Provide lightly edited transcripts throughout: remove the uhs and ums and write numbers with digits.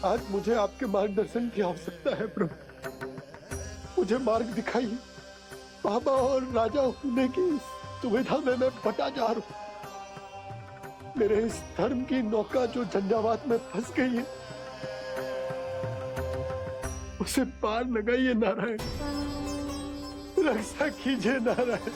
आज मुझे आपके मार्गदर्शन की आवश्यकता है प्रभु। मुझे मार्ग दिखाइए। बाबा और राजा होने की सुविधा में मैं बटा जा रहा हूं। मेरे इस धर्म की नौका जो झंझावात में फंस गई है, उसे पार लगाइए नारायण। रक्षा कीजिए नारायण।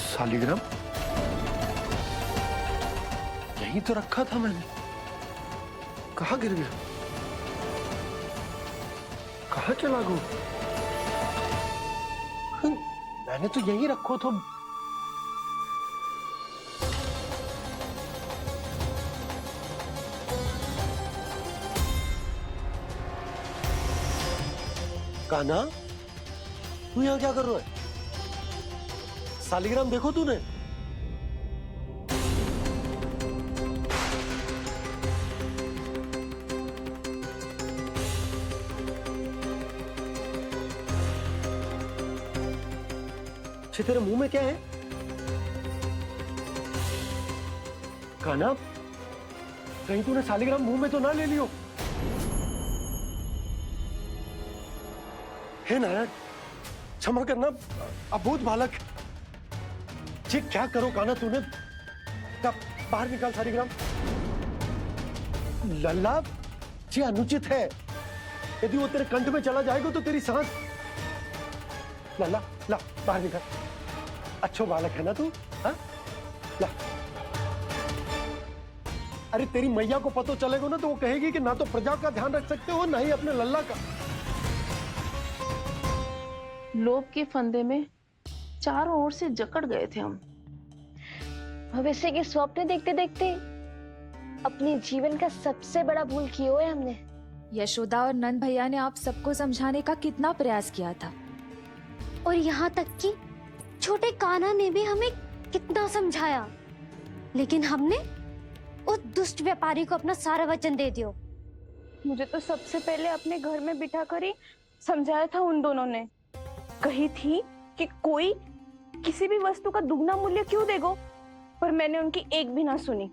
शालिग्राम यहीं तो रखा था मैंने। कहाँ गिर गया? कहाँ चला गया? मैंने तो यहीं रखो था। कान्हा, तू यहाँ क्या कर रहा है? शालिग्राम देखो तूने? अच्छे, तेरे मुंह में क्या है? कान्हा, कहीं तूने शालिग्राम मुंह में तो ना ले लियो? हे नारायण, क्षमा करना, अबोध बालक। जी क्या करो कान्हा तूने? बाहर निकाल शालिग्राम। लल्ला, जी अनुचित है। यदि वो तेरे कंठ में चला जाएगा तो तेरी सांस। लल्ला, ला बाहर निकाल। अच्छो बालक है ना तू? हाँ, ला। अरे तेरी मैया को पता चलेगा ना तो वो कहेगी कि ना तो प्रजा का ध्यान रख सकते हो, ना ही अपने लल्ला का। लोभ के फंदे में चारों ओर से जकड़ गए थे हम। भविष्य के स्वप्न देखते देखते अपने जीवन का सबसे बड़ा भूल किया है हमने। यशोदा और नंद भैया ने आप सबको समझाने का कितना प्रयास किया था, और यहाँ तक कि छोटे कान्हा ने भी हमें कितना समझाया, लेकिन हमने उस दुष्ट व्यापारी को अपना सारा वचन दे दिया। मुझे तो सबसे पहले अपने घर में बिठा कर ही समझाया था उन दोनों ने। कही थी कि कोई किसी भी वस्तु का दुगना मूल्य क्यों देगो, पर मैंने उनकी एक भी ना सुनी।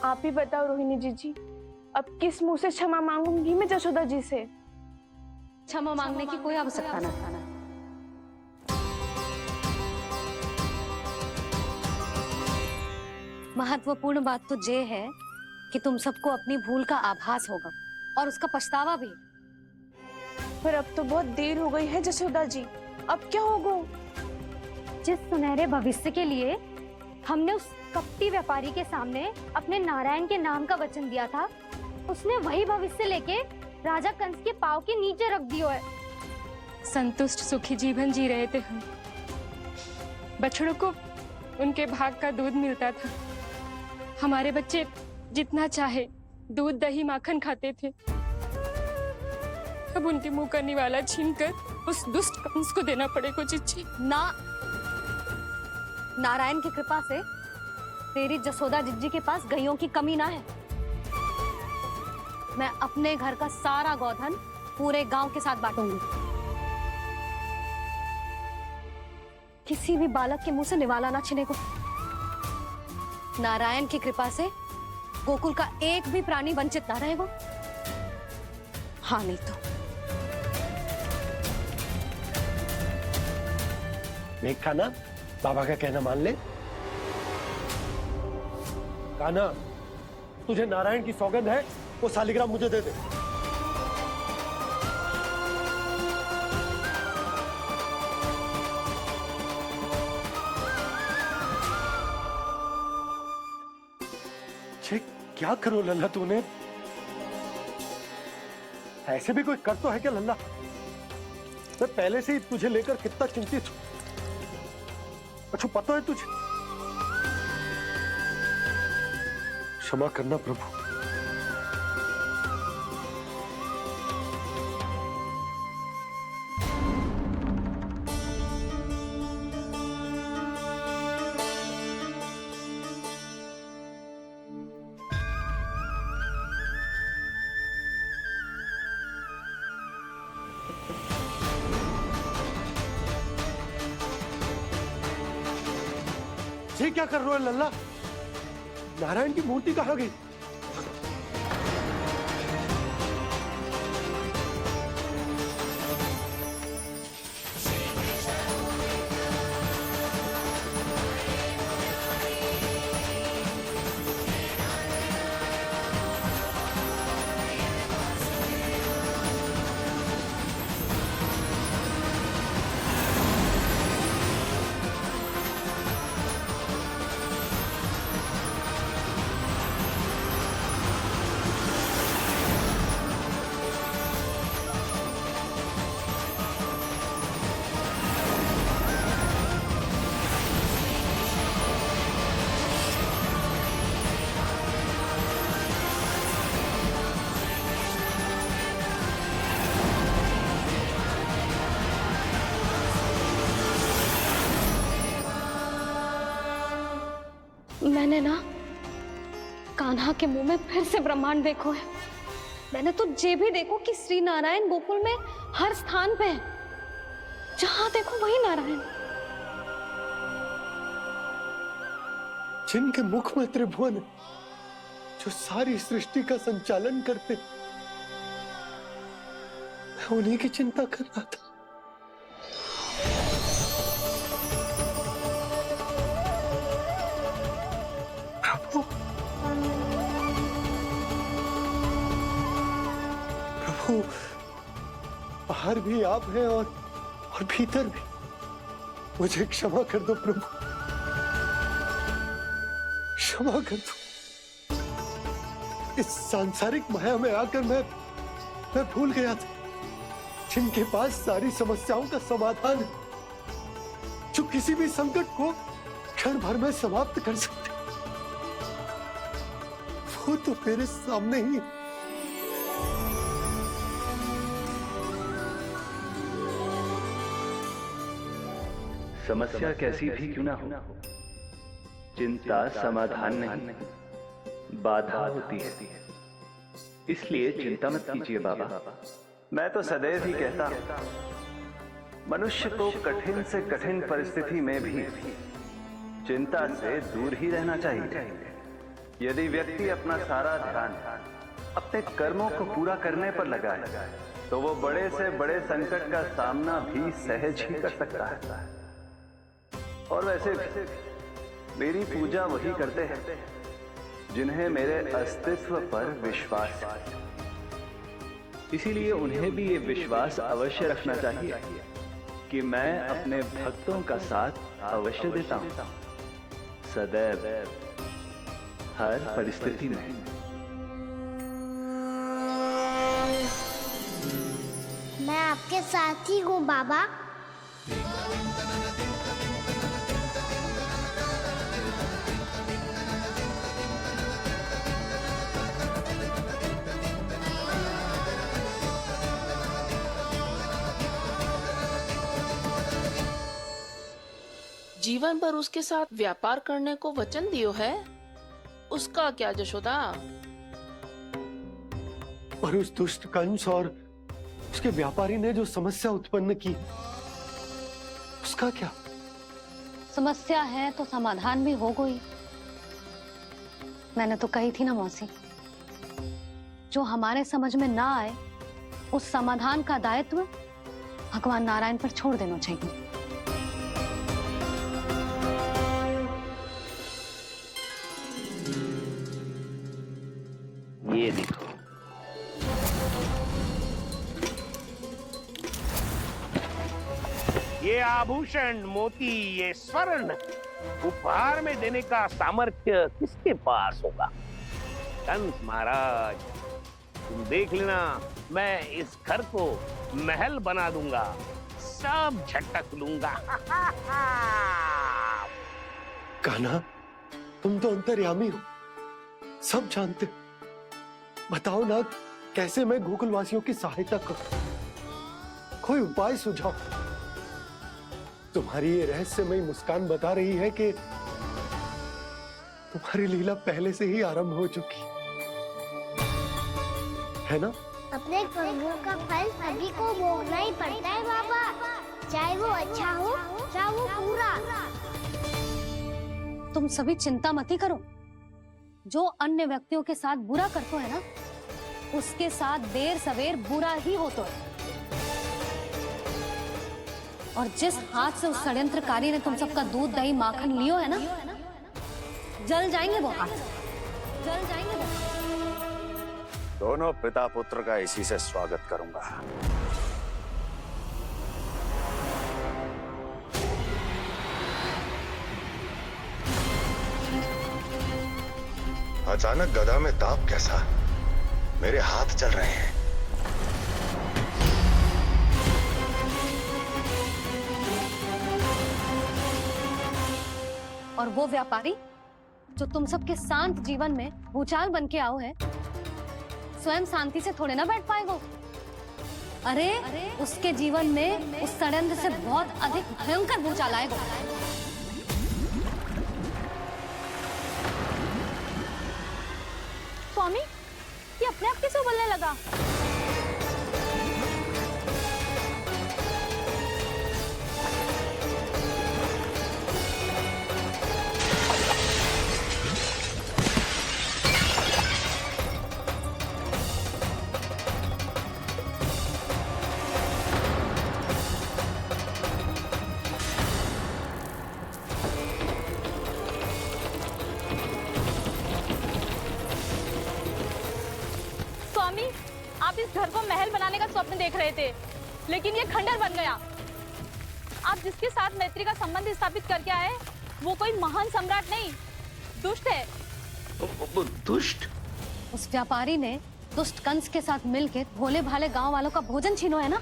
आप ही बताओ रोहिणी जी, अब किस मुंह से क्षमा मांगूंगी मैं जशोदा जी से? क्षमा मांगने की कोई आवश्यकता ना। महत्वपूर्ण बात तो ये है कि तुम सबको अपनी भूल का आभास होगा और उसका पछतावा भी। पर अब तो बहुत देर हो गई है जशोदा जी, अब क्या होगा? जिस सुनहरे भविष्य के लिए हमने उस कपटी व्यापारी के सामने अपने नारायण के नाम का वचन दिया था, उसने वही भविष्य लेके राजा कंस के पांव के नीचे रख दिया है। संतुष्ट सुखी जीवन जी रहे थे हम। बछड़ों को उनके भाग का दूध मिलता था। हमारे बच्चे जितना चाहे दूध दही माखन खाते थे। अब उनके मुंह का निवाला छीनकर उस दुष्ट कंस को देना पड़ेगा चिच्ची। ना, नारायण की कृपा से तेरी जसोदा जिज्जी के पास गायों की कमी ना है। मैं अपने घर का सारा गोधन पूरे गांव के साथ बांटूंगी। किसी भी बालक के मुंह से निवाला ना छिने को। नारायण की कृपा से गोकुल का एक भी प्राणी वंचित ना रहेगा। हाँ नहीं तो देख कान्हा, बाबा का कहना मान ले। कान्हा, तुझे नारायण की सौगंध है, वो शालिग्राम मुझे दे दे। छे, क्या करो लल्ला तूने? ऐसे भी कोई कर तो है क्या लल्ला? मैं पहले से ही तुझे लेकर कितना चिंतित हूं। अच्छा पता है तुझे, क्षमा करना प्रभु। ये क्या कर रहे हो लल्ला? नारायण की मूर्ति कहाँ गई? मैंने ना कान्हा के मुंह में फिर से ब्रह्मांड देखो है। मैंने तो ये भी देखो कि श्री नारायण गोकुल में हर स्थान पे है, जहां देखो वही नारायण। जिनके मुख में त्रिभुवन है, जो सारी सृष्टि का संचालन करते, मैं उन्हीं की चिंता कर रहा था। प्रभु, प्रभु, बाहर भी आप हैं और भीतर भी। मुझे क्षमा कर दो प्रभु, क्षमा कर दो। इस सांसारिक माया में आकर मैं भूल गया था जिनके पास सारी समस्याओं का समाधान है, जो किसी भी संकट को क्षण भर में समाप्त कर सकते, वो तो मेरे सामने ही। समस्या कैसी भी क्यों ना हो, चिंता समाधान नहीं, बाधा होती है। इसलिए चिंता मत कीजिए बाबा। मैं तो सदैव ही कहता हूं, मनुष्य को कठिन से कठिन परिस्थिति में भी चिंता से दूर ही रहना चाहिए। यदि व्यक्ति अपना सारा ध्यान अपने कर्मों को पूरा करने पर लगाए, तो वो बड़े से बड़े संकट का सामना भी सहज ही कर सकता है। और वैसे मेरी पूजा वही करते हैं जिन्हें मेरे अस्तित्व पर विश्वास है। इसीलिए उन्हें भी ये विश्वास अवश्य रखना चाहिए कि मैं अपने भक्तों का साथ अवश्य देता हूं, सदैव, हर परिस्थिति में। मैं आपके साथ ही हूँ बाबा। जीवन भर उसके साथ व्यापार करने को वचन दियो है, उसका क्या जशोदा? और उस दुष्ट कंस और उसके व्यापारी ने जो समस्या उत्पन्न की, उसका क्या? समस्या है तो समाधान भी हो गई। मैंने तो कही थी ना मौसी, जो हमारे समझ में ना आए उस समाधान का दायित्व भगवान नारायण पर छोड़ देना चाहिए। ये देखो, ये आभूषण, मोती, ये स्वर्ण उपहार में देने का सामर्थ्य किसके पास होगा? कंस महाराज, तुम देख लेना, मैं इस घर को महल बना दूंगा, सब झटक लूंगा। कान्हा, तुम तो अंतर्यामी हो, सब जानते। बताओ ना, कैसे मैं गोकुल वासियों की सहायता करूं? कोई उपाय सुझाओ। तुम्हारी ये रहस्यमयी मुस्कान बता रही है कि तुम्हारी लीला पहले से ही आरंभ हो चुकी है ना? अपने कर्मों का फल सभी को भोगना ही पड़ता है बाबा, चाहे वो अच्छा हो चाहे वो बुरा। तुम सभी चिंता मत ही करो। जो अन्य व्यक्तियों के साथ बुरा करते है ना, उसके साथ देर सवेर बुरा ही होता है। और जिस हाथ से उस षड्यंत्रकारी ने तुम सबका दूध दही माखन लियो है ना, जल जाएंगे वो हाथ, जल जाएंगे वो। दोनों पिता पुत्र का इसी से स्वागत करूंगा। अचानक गदा में ताप कैसा? मेरे हाथ चल रहे हैं। और वो व्यापारी जो तुम सबके शांत जीवन में भूचाल बन के आओ है, स्वयं शांति से थोड़े ना बैठ पाएगा। अरे उसके जीवन में उस षड्यंत्र से बहुत अधिक भयंकर भूचाल आएगा। स्वामी, ये अपने आप कैसे बोलने लगा? आप इस घर को महल बनाने का स्वप्न देख रहे थे, लेकिन ये खंडर बन गया। आप जिसके साथ मैत्री का संबंध स्थापित करके आए, वो कोई महान सम्राट नहीं, दुष्ट है। दुष्ट? उस व्यापारी ने दुष्ट कंस के साथ मिलकर भोले भाले गांव वालों का भोजन छीनो है ना।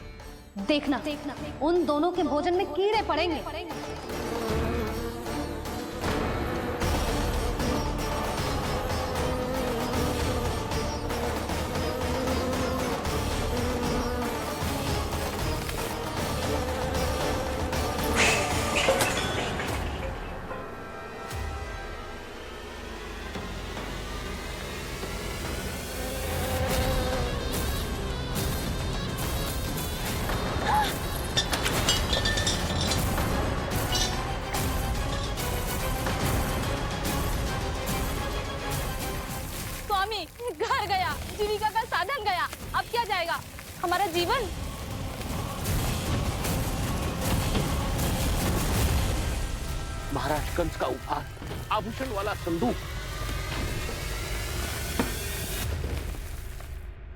देखना उन दोनों के भोजन में कीड़े पड़ेंगे। घर गया, जीविका का साधन गया, अब क्या जाएगा हमारा जीवन? महाराज कंस का उपहार, आभूषण वाला संदूक।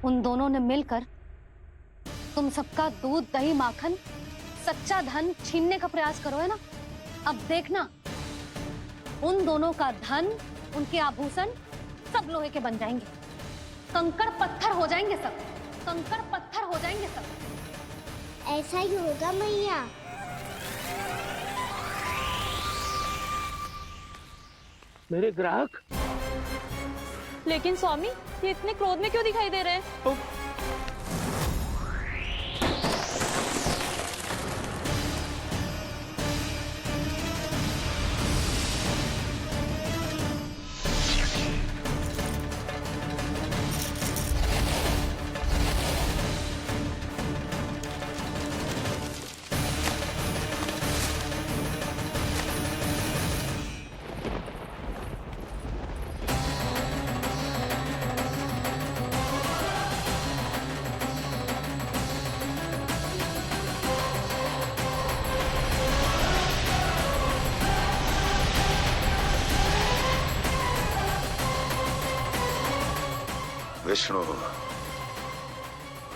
उन दोनों ने मिलकर तुम सबका दूध दही माखन सच्चा धन छीनने का प्रयास करो है ना। अब देखना उन दोनों का धन, उनके आभूषण सब लोहे के बन जाएंगे, कंकड़ पत्थर हो जाएंगे सब, कंकड़ पत्थर हो जाएंगे सब। ऐसा ही होगा मैया। मेरे ग्राहक? लेकिन स्वामी, ये इतने क्रोध में क्यों दिखाई दे रहे हैं?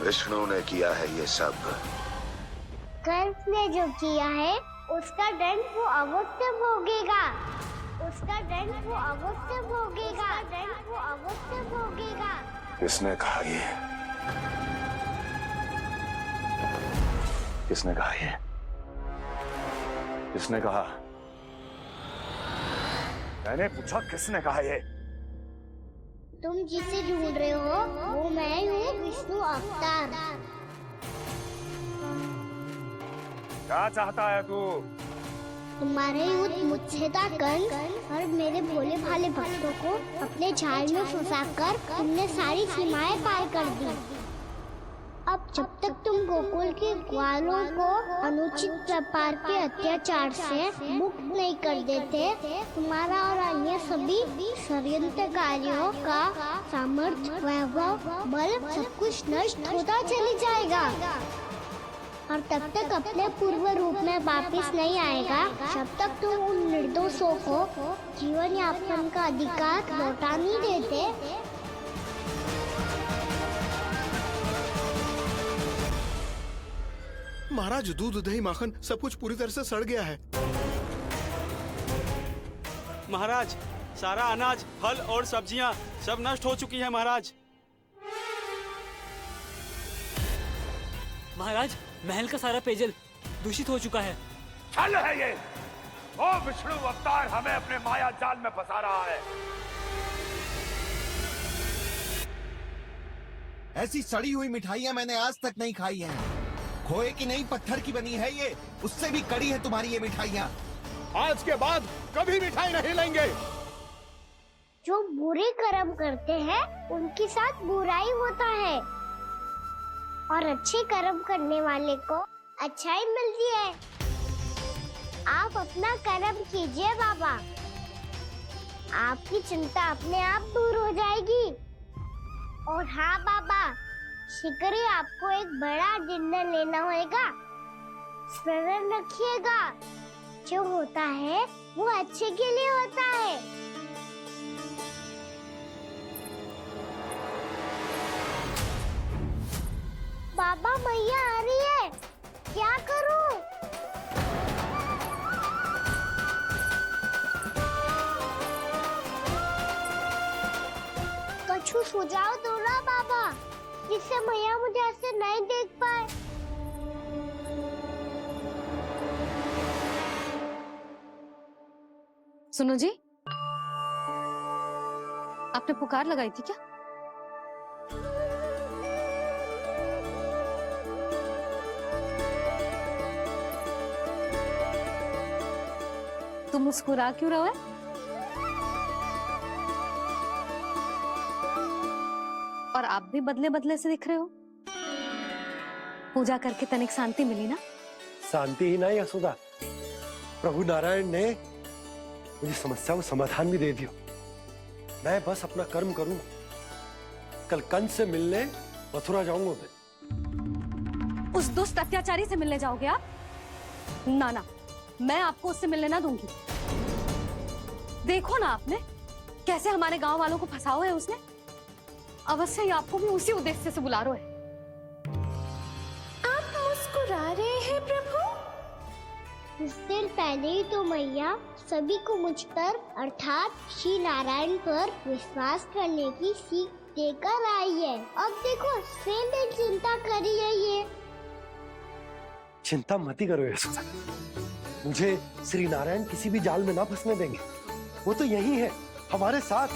विष्णु ने किया है ये सब। कंस ने जो किया है उसका दंड वो अवश्य भोगेगा, उसका दंड वो अवश्य भोगेगा, दंड वो अवश्य भोगेगा। किसने कहा ये? किसने कहा ये? किसने कहा? मैंने पूछा किसने कहा ये? तुम जिसे ढूंढ रहे हो वो मैं हूँ, विष्णु अवतार। क्या चाहता है तू? तुम्हारे युद्ध मुच्छेदा कंस और मेरे भोले भाले भक्तों को अपने जाल में फंसाकर तुमने सारी सीमाएं पार कर दी। अब जब तक तुम गोकुल के ग्वालों को अनुचित प्रकार के अत्याचार से मुक्त नहीं कर देते, तुम्हारा और अन्य सभी षड्यंत्रकारियों का सामर्थ्य, वैभव, बल सब कुछ नष्ट होता चली जाएगा और तब तक अपने पूर्व रूप में वापस नहीं आएगा जब तक तुम उन निर्दोषों को जीवन यापन का अधिकार लौटा नहीं देते। महाराज, दूध, दही, माखन सब कुछ पूरी तरह से सड़ गया है। महाराज, सारा अनाज, फल और सब्जियां सब नष्ट हो चुकी हैं महाराज। महाराज, महल का सारा पेयजल दूषित हो चुका है। छल है ये। ओ विष्णु अवतार हमें अपने माया जाल में फंसा रहा है। ऐसी सड़ी हुई मिठाइयाँ मैंने आज तक नहीं खाई हैं। खोए की नहीं, पत्थर की बनी है ये, उससे भी कड़ी है तुम्हारी ये मिठाइयाँ। आज के बाद कभी मिठाई नहीं लेंगे। जो बुरे कर्म करते हैं उनके साथ बुराई होता है और अच्छे कर्म करने वाले को अच्छाई मिलती है। आप अपना कर्म कीजिए बाबा, आपकी चिंता अपने आप दूर हो जाएगी। और हाँ बाबा, शीघ्र ही आपको एक बड़ा निर्णय लेना होगा। स्मरण रखिएगा, जो होता है वो अच्छे के लिए होता है। बाबा, मैया आ रही है, क्या करूं? कुछ सुझाव दो ना बाबा, जिससे मैया मुझे ऐसे नहीं देख पाए। सुनो जी, आपने पुकार लगाई थी क्या? तुम मुस्कुरा क्यों रहे हो? और आप भी बदले बदले से दिख रहे हो। पूजा करके तनिक शांति मिली ना? शांति ही नहीं यशोदा, प्रभु नारायण ने मुझे समस्या को समाधान भी दे दिया। मैं बस अपना कर्म करूंगा। कल कंस से मिलने मथुरा जाऊंगा मैं। उस दुष्ट अत्याचारी से मिलने जाओगे आप? ना ना, मैं आपको उससे मिलने ना दूंगी। देखो ना आपने कैसे हमारे गांव वालों को फंसाओ है उसने। अवश्य ही आपको भी उसी उद्देश्य से बुला रहा है। आप मुस्कुरा रहे हैं प्रभु? कुछ देर पहले ही तो मैया सभी को मुझ पर अर्थात श्री नारायण पर विश्वास करने की सीख देकर आई है। अब देखो स्वयं चिंता करी है ये। चिंता मत ही करो यशोदा, मुझे श्री नारायण किसी भी जाल में ना फंसने देंगे। वो तो यही है, हमारे साथ।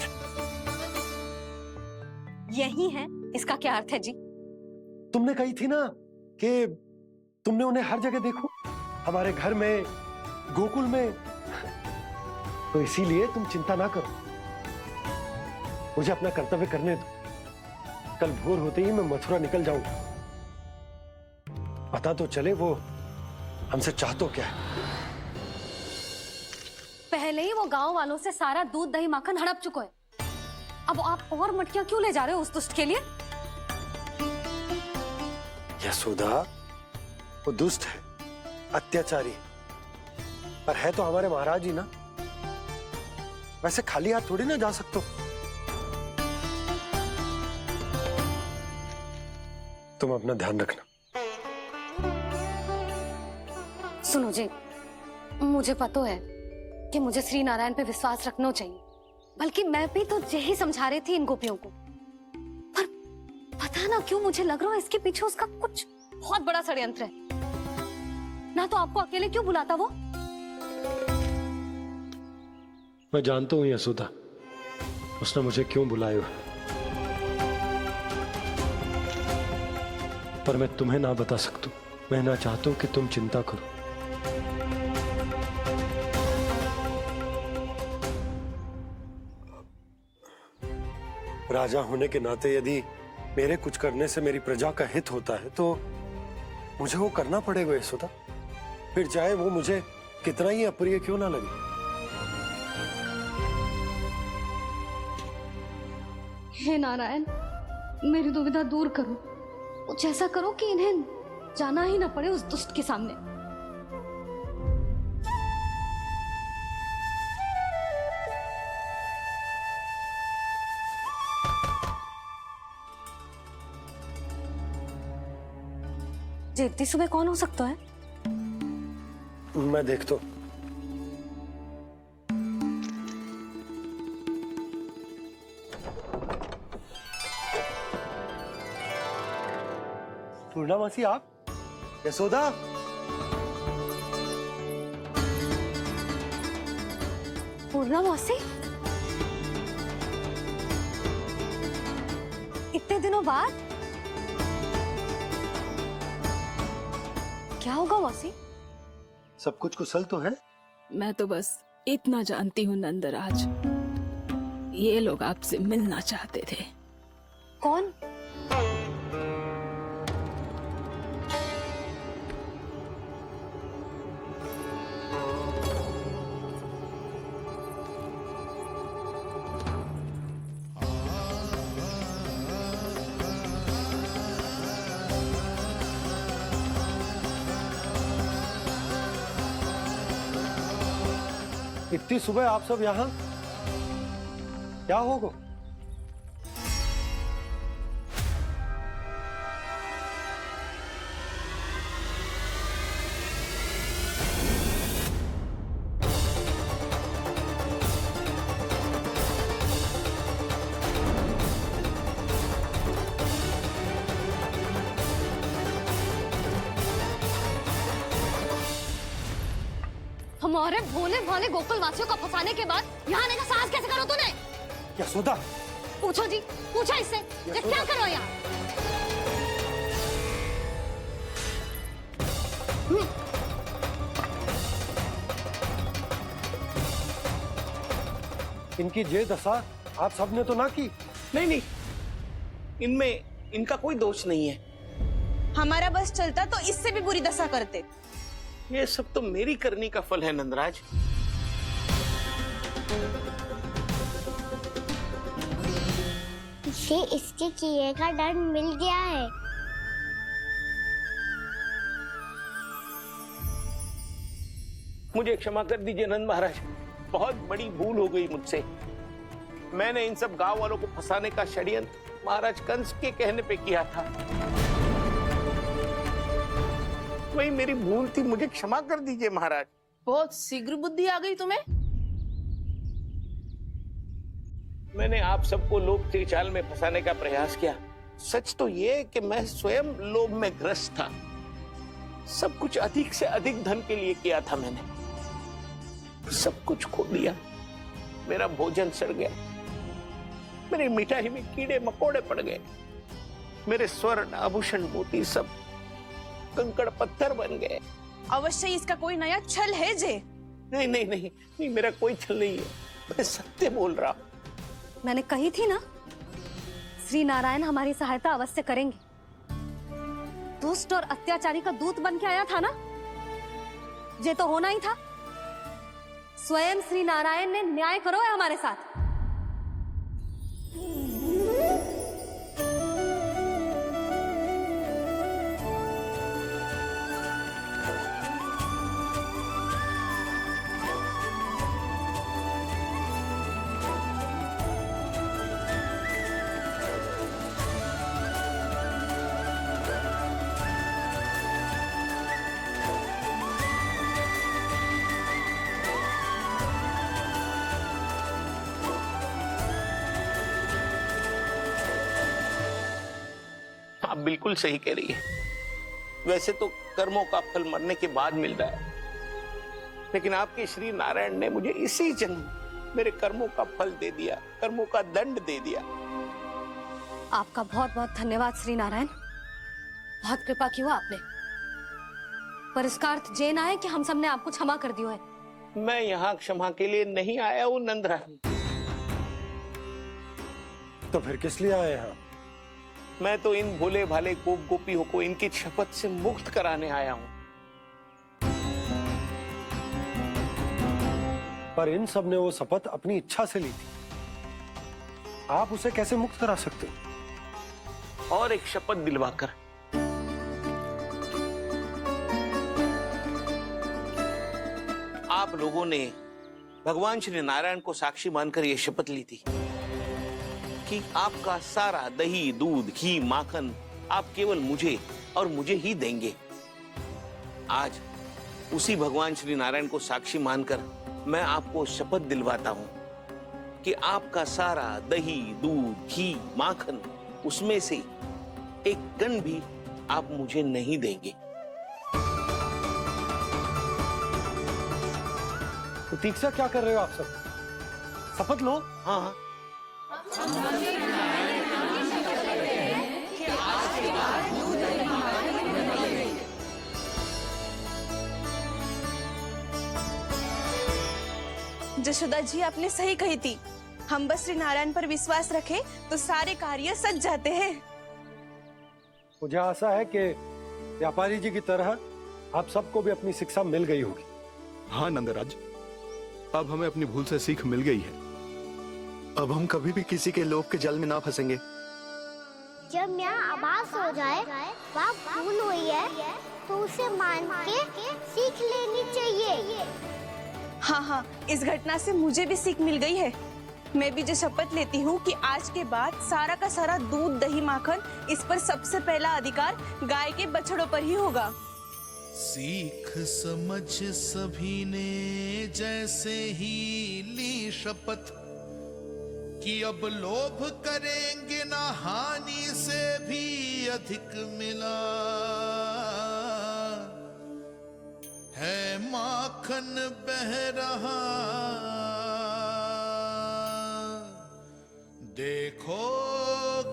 यही है, इसका क्या अर्थ है जी? तुमने कही थी ना कि तुमने उन्हें हर जगह देखो, हमारे घर में, गोकुल में। तो इसीलिए तुम चिंता ना करो, मुझे अपना कर्तव्य करने दो। कल भोर होते ही मैं मथुरा निकल जाऊंगा। पता तो चले वो हमसे चाहतो क्या है। पहले ही वो गांव वालों से सारा दूध, दही, माखन हड़प चुके हैं। अब आप और मटकियां क्यों ले जा रहे हो उस दुष्ट के लिए? यशोदा, वो दुष्ट है, अत्याचारी, पर है तो हमारे महाराज ही ना। वैसे खाली हाथ थोड़ी ना जा सकते। तुम अपना ध्यान रखना। सुनो जी, मुझे पता है कि मुझे श्री नारायण पे विश्वास रखना चाहिए, बल्कि मैं भी तो यही समझा रही थी इन गोपियों को। पर पता ना क्यों मुझे लग रहा है इसके पीछे उसका कुछ बहुत बड़ा षड्यंत्र है। ना तो आपको अकेले क्यों बुलाता वो? मैं जानता हूँ यशोदा, उसने मुझे क्यों बुलाया। पर मैं तुम्हें ना बता सकता। मैं ना चाहता हूं कि तुम चिंता करो। राजा होने के नाते यदि मेरे कुछ करने से मेरी प्रजा का हित होता है तो मुझे वो करना पड़ेगा यशोदा, फिर चाहे वो मुझे कितना ही अप्रिय क्यों ना लगे। हे नारायण, मेरी दुविधा दूर करो। कुछ ऐसा करो कि इन्हें जाना ही ना पड़े उस दुष्ट के सामने। जी इतनी सुबह कौन हो सकता है? मैं देखता हूं। पूर्णा मासी, आप? यशोदा? पूर्णा मौसी, इतने दिनों बाद क्या होगा मौसी? सब कुछ कुशल तो है? मैं तो बस इतना जानती हूँ नंदराज, ये लोग आपसे मिलना चाहते थे। कौन? इतनी सुबह आप सब यहाँ? क्या होगा? हमारे भोले भाले गोकुल वासियों को फंसाने के बाद यहाँ आने का साहस कैसे करो तूने? यशोदा! पूछो जी, पूछो इससे, ये क्या करो यहाँ? इनकी ये दशा आप सबने तो ना की? नहीं नहीं, इनमें इनका कोई दोष नहीं है। हमारा बस चलता तो इससे भी बुरी दशा करते। ये सब तो मेरी करनी का फल है नंदराज। इसे इसके किए का दंड मिल गया है। मुझे क्षमा कर दीजिए नंद महाराज, बहुत बड़ी भूल हो गई मुझसे। मैंने इन सब गांव वालों को फंसाने का षड्यंत्र महाराज कंस के कहने पे किया था। वही मेरी भूल थी, मुझे क्षमा कर दीजिए महाराज। बहुत शीघ्र बुद्धि आ गई तुम्हें। मैंने आप सबको लोभ के चाल में फंसाने का प्रयास किया। सच तो ये कि मैं स्वयं लोभ में ग्रस्त था। सब कुछ अधिक से अधिक धन के लिए किया था मैंने। सब कुछ खो दिया। मेरा भोजन सड़ गया, मेरी मिठाई में कीड़े मकोड़े पड़ गए, मेरे स्वर्ण आभूषण मोती सब कंकड़ पत्थर बन गए। अवश्य इसका कोई नया छल है जे। नहीं नहीं नहीं नहीं, मेरा कोई छल नहीं है, मैं सत्य बोल रहा हूं। मैंने कही थी ना, श्री नारायण हमारी सहायता अवश्य करेंगे। दुष्ट और अत्याचारी का दूत बन के आया था ना, ये तो होना ही था। स्वयं श्री नारायण ने न्याय करो है हमारे साथ। आप बिल्कुल सही कह रही है। वैसे तो कर्मों का फल मरने के बाद मिल रहा है, लेकिन आपके श्री नारायण ने मुझे इसी जन्म मेरे कर्मों का फल दे दिया, कर्मों का दंड दे दिया। आपका बहुत बहुत धन्यवाद श्री नारायण। बहुत कृपा की हो आपने, पर इसका अर्थ ये ना है कि हम सबने आपको क्षमा कर दियो है। मैं यहाँ क्षमा के लिए नहीं आया हूँ नंदरानी। तो फिर किस लिए आए हैं? मैं तो इन भोले भाले गोप गोपियों को इनकी शपथ से मुक्त कराने आया हूँ। पर इन सब ने वो शपथ अपनी इच्छा से ली थी, आप उसे कैसे मुक्त करा सकते हो? और एक शपथ दिलवाकर। आप लोगों ने भगवान श्री नारायण को साक्षी मानकर यह शपथ ली थी कि आपका सारा दही, दूध, घी, माखन आप केवल मुझे और मुझे ही देंगे। आज उसी भगवान श्री नारायण को साक्षी मानकर मैं आपको शपथ दिलवाता हूं कि आपका सारा दही, दूध, घी, माखन, उसमें से एक कण भी आप मुझे नहीं देंगे। प्रतीक्षा क्या कर रहे हो आप सब? शपथ लो। हाँ हाँ। जशोदा जी, आपने सही कही थी। हम बस श्री नारायण पर विश्वास रखें तो सारे कार्य सज जाते हैं। मुझे आशा है कि व्यापारी जी की तरह आप सबको भी अपनी शिक्षा मिल गई होगी। हाँ नंदराज, अब हमें अपनी भूल से सीख मिल गई है। अब हम कभी भी किसी के लोभ के जल में ना फंसेंगे। जब यहाँ आभास हो जाए वहाँ भूल हुई है तो उसे मान के सीख लेनी चाहिए। हाँ हाँ, इस घटना से मुझे भी सीख मिल गई है। मैं भी जो शपथ लेती हूँ कि आज के बाद सारा का सारा दूध, दही, माखन, इस पर सबसे पहला अधिकार गाय के बछड़ों पर ही होगा। सीख समझ सभी ने जैसे ही ली शपथ कि अब लोभ करेंगे ना हानि से भी अधिक मिला है, माखन बह रहा देखो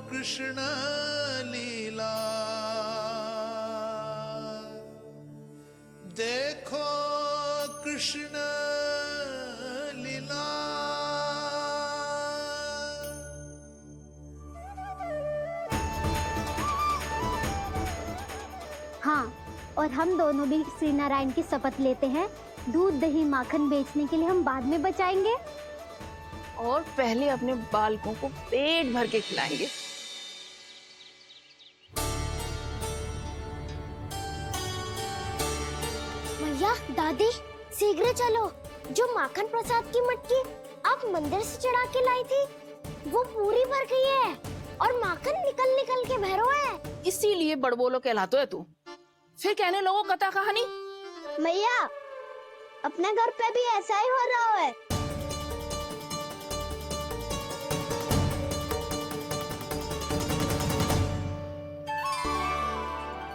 कृष्ण लीला, देखो कृष्ण लीला। हाँ, और हम दोनों भी श्री नारायण की शपथ लेते हैं, दूध, दही, माखन बेचने के लिए हम बाद में बचाएंगे और पहले अपने बालकों को पेट भर के खिलाएंगे। भैया, दादी, शीघ्र चलो। जो माखन प्रसाद की मटकी आप मंदिर से चढ़ा के लाई थी वो पूरी भर गई है और माखन निकल निकल के भरो है। इसीलिए बड़बोलो कहलाते है तू। फिर कहने लोगों कथा कहानी। भैया, अपने घर पे भी ऐसा ही हो रहा है।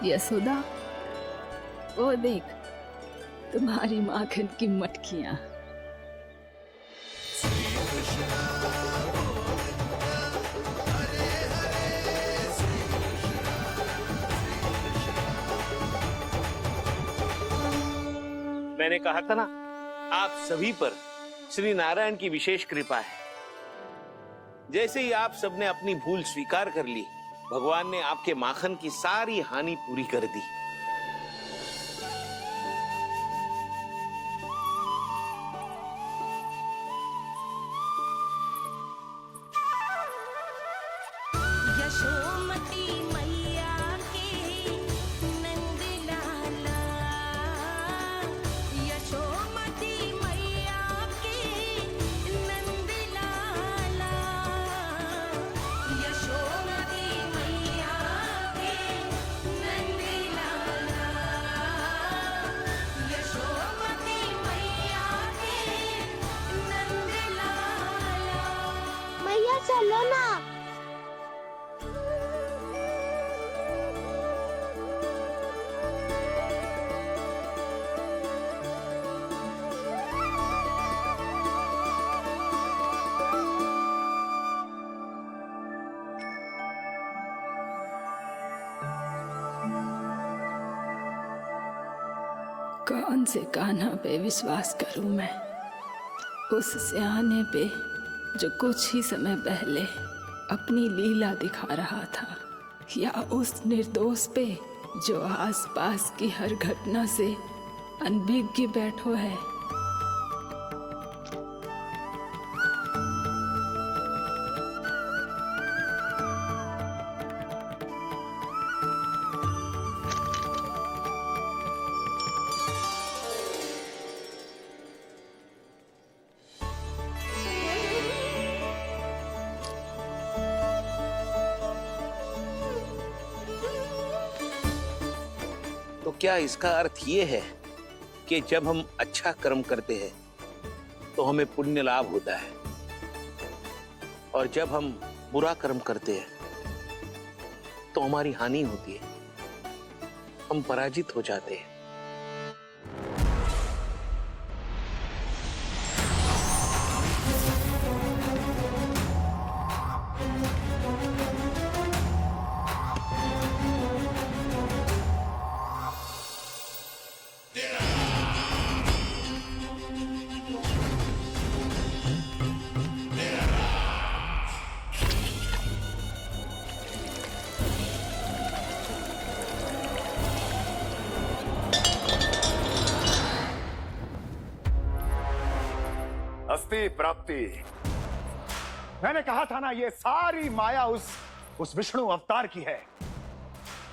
यशोदा, वो देख तुम्हारी माखन की मटकियां। मैंने कहा था ना, आप सभी पर श्री नारायण की विशेष कृपा है। जैसे ही आप सबने अपनी भूल स्वीकार कर ली, भगवान ने आपके माखन की सारी हानि पूरी कर दी। यशोमती मैया की नंद लाला, यशोमती मैया की नंद लाला, यशोमती मैया की नंद लाला, यशोमती मैया की नंद लाला। मैया चलो ना। कौन से कान्हा पे विश्वास करूं मैं? उस सियाने पे जो कुछ ही समय पहले अपनी लीला दिखा रहा था, या उस निर्दोष पे जो आसपास की हर घटना से अनभिज्ञ बैठो है? तो क्या इसका अर्थ ये है कि जब हम अच्छा कर्म करते हैं तो हमें पुण्य लाभ होता है, और जब हम बुरा कर्म करते हैं तो हमारी हानि होती है, हम पराजित हो जाते हैं? अस्थि प्राप्ति। मैंने कहा था ना, ये सारी माया उस विष्णु अवतार की है।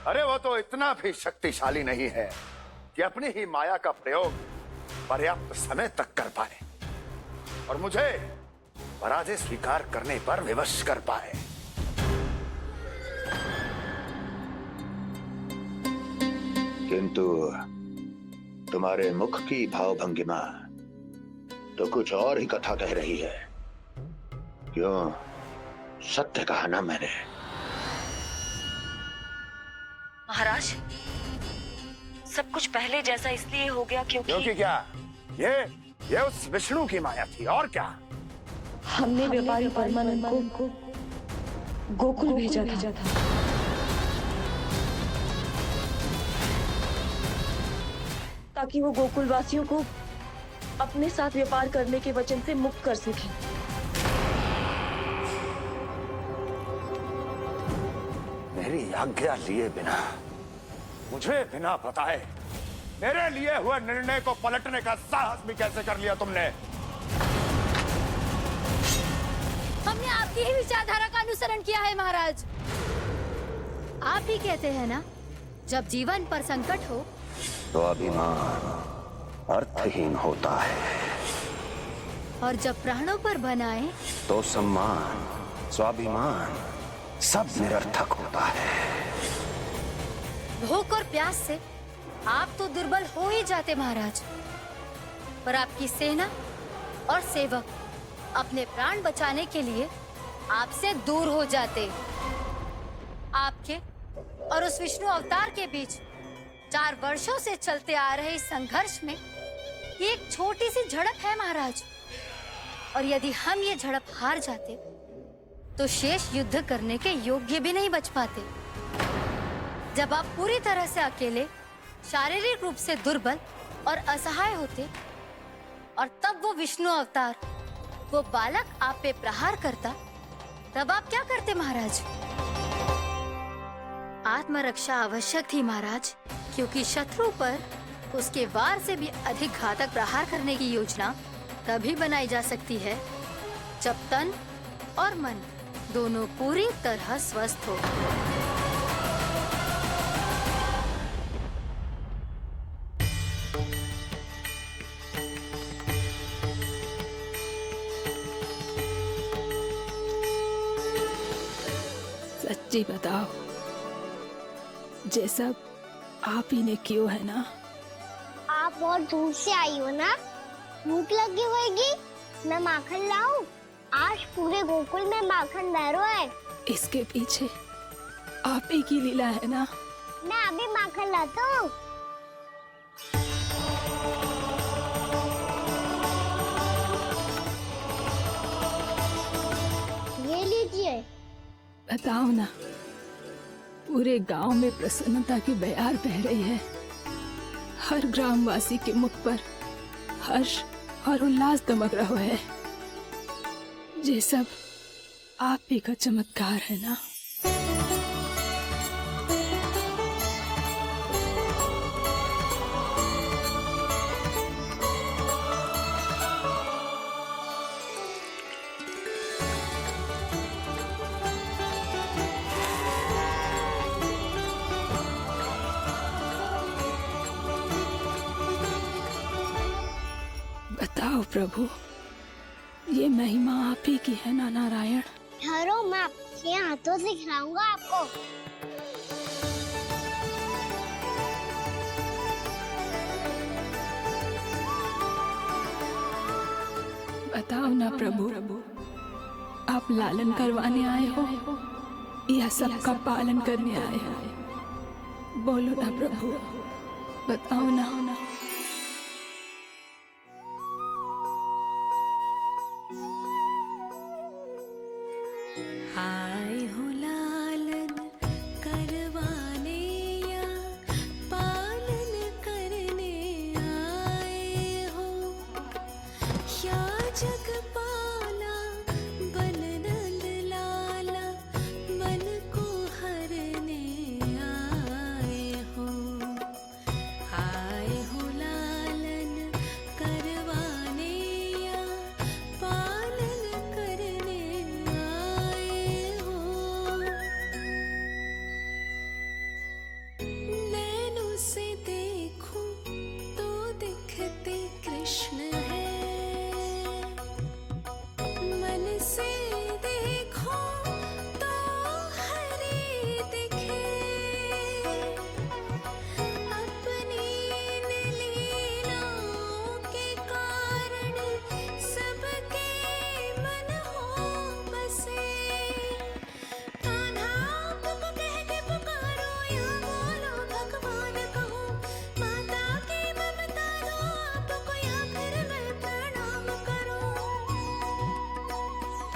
अरे वो तो इतना भी शक्तिशाली नहीं है कि अपनी ही माया का प्रयोग पर्याप्त समय तक कर पाए और मुझे पराजय स्वीकार करने पर विवश कर पाए। किंतु तुम्हारे मुख की भावभंगिमा तो कुछ और ही कथा कह रही है। क्यों? सत्य कहा ना मैंने। महाराज, सब कुछ पहले जैसा इसलिए हो गया क्योंकि क्या? ये उस विष्णु की माया थी, और क्या? हमने व्यापारी परमानंद को गोकुल भेजा था। ताकि वो गोकुल वासियों को अपने साथ व्यापार करने के वचन से मुक्त कर सके। मेरी आज्ञा लिए बिना, मुझे बिना बताए मेरे लिए हुए निर्णय को पलटने का साहस भी कैसे कर लिया तुमने? हमने आपकी ही विचारधारा का अनुसरण किया है महाराज। आप ही कहते हैं ना, जब जीवन पर संकट हो तो अभिमान अर्थहीन होता है, और जब प्राणों पर बनाए तो सम्मान स्वाभिमान सब निरर्थक होता है। भूख और प्यास से आप तो दुर्बल हो ही जाते महाराज, पर आपकी सेना और सेवक अपने प्राण बचाने के लिए आपसे दूर हो जाते। आपके और उस विष्णु अवतार के बीच 4 वर्षों से चलते आ रहे इस संघर्ष में ये एक छोटी सी झड़प है महाराज, और यदि हम ये झड़प हार जाते तो शेष युद्ध करने के योग्य भी नहीं बच पाते। जब आप पूरी तरह से अकेले, शारीरिक रूप से दुर्बल और असहाय होते, और तब वो विष्णु अवतार, वो बालक आप पे प्रहार करता, तब आप क्या करते महाराज? आत्मरक्षा आवश्यक थी महाराज, क्योंकि शत्रु पर उसके वार से भी अधिक घातक प्रहार करने की योजना तभी बनाई जा सकती है जब तन और मन दोनों पूरी तरह स्वस्थ हो। सच्ची बताओ, ये सब आप ही ने क्यों है ना? आप बहुत दूर से आई हो ना, भूख लगी होगी। मैं माखन लाऊं? आज पूरे गोकुल में माखन बह रहा है। इसके पीछे आप ही की लीला है ना? मैं अभी माखन लाता हूँ। ये लीजिए। बताओ ना, पूरे गांव में प्रसन्नता की बयार बह रही है। हर ग्रामवासी के मुख पर हर्ष और उल्लास दमक रहो है। ये सब आप ही का चमत्कार है ना। बताओ प्रभु, ये महिमा आप ही की है ना नारायण? ठहरो, मैं आपके हाथों से खिलाऊंगा आपको। बताओ ना प्रभु, आप लालन करवाने आए हो या सबका पालन करने आए हो? बोलो ना प्रभु, बताओ ना। आए हो लालन करवाने या पालन करने आए हो, या जगपाला बन नंद लाला मन को हरने आए हो। आए हो लालन करवाने या पालन करने आए हो। नैनों से देखूं तो दिखते कृष्ण है, मन से देखो तो हरि दिखे। अपनी इन लीलाओं के कारण सबके मन हो बसे। कान्हा आपको कह के पुकारो या बोलो भगवान कहो, माता की ममता दो आपको या फिर मैं प्रणाम करूं।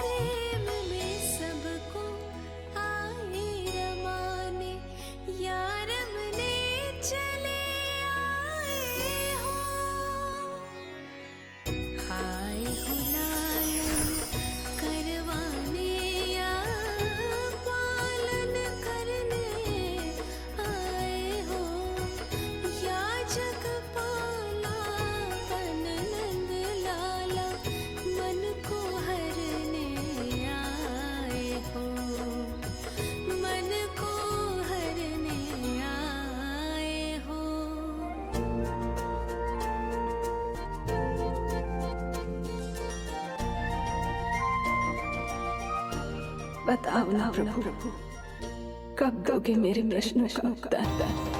प्रेम में सबको आए रमाने, या रमने चले आए हो। आए हो लालन करवाने या पालन करने आए हो, या जगपाला बन नंद लाला मन को हरने आए हो। मन को हरने आए हो। बताओ ना प्रभु, कब दोगे मेरे प्रश्नों का उत्तर?